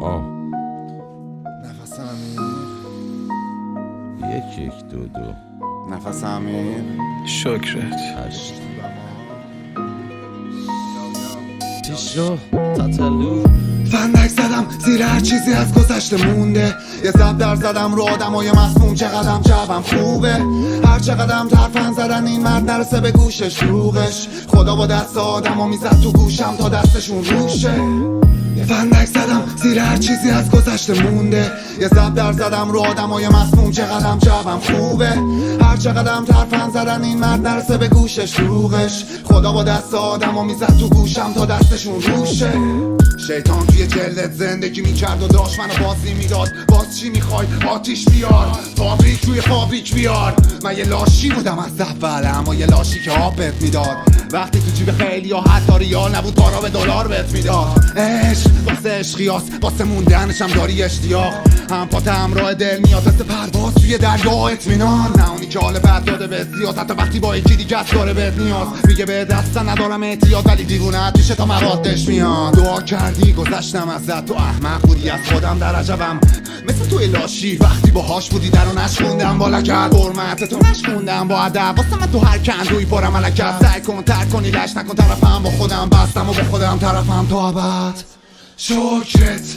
نفس عمیق، یک دو دو نفس عمیق. شکرت. 8 پیشرو تاتلو فندک زدم زیر هر چیزی از گذشته مونده. یه زب در زدم رو آدمای مسموم، چقدرم جوم خوبه. هر چقدرم ترفن زدن این مرد نرسه به گوشش روغش. خدا با دست آدمو میزد تو گوشم تا دستشون روشه. یه فندک زدم زیر هر چیزی از گذشته مونده. یه زب در زدم رو آدمای مسموم، چقدرم جوم خوبه. هر چقدرم ترفن زدن این مرد نرسه به گوشش روغش. خدا با دست آدمو میزد تو گوشم تا دستشون روشه. شیطان توی جلدت زندگی میکرد و داشت منو بازی میداد. باز چی میخوای؟ آتیش بیار، فابریک روی فابریک بیار. من یه لاشی بودم از اول، اما یه لاشی که آب بهت میداد. وقتی تو جیب خیلی ها حتی ریال نبود، بارا به دلار بهت میداد. عشق واسه عشقیاس، واسه موندنشم داری اشتیاق. هم پات همراه دل میاد مثل پرواز توی دریا اطمینان. نه اونی که حال بد داده به زیاد، حتی وقتی با یکی دیگه از داره بهت نیاز. میگه به دست ندارم احتیاط، ولی دیوونت میشه تا موادش میاد. دعا کردی گذشتم ازت، تو احمق بودی از خودم در عجبم. مثل توی لاشی وقتی باهاش بودی درو نشوندم با لگت. حرمت تو نشوندم با ادب، واسه من تو هر کندوی پرم ملکت. سعی کن ترک کنی لش نکن طرفم، با خودم بستم و با خودم طرفم تا ابد. شکرت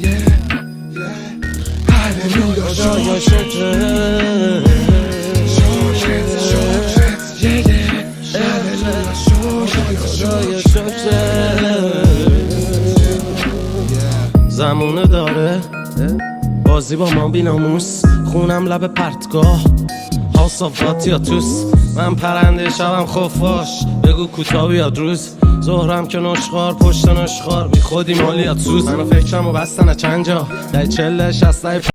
هللویا خدایا شکرت خدایا شکرت زمونه داره بازی با ما بیناموس. خونم لب پرتگاه هاوس یا توس. من پرنده شبم خفاش، بگو کوتاه بیاد روز. ظهرم که نشخار پشت نشخار، بی خودی مالیات سوز. منو فکرم و بستن چند جا، دای 40 60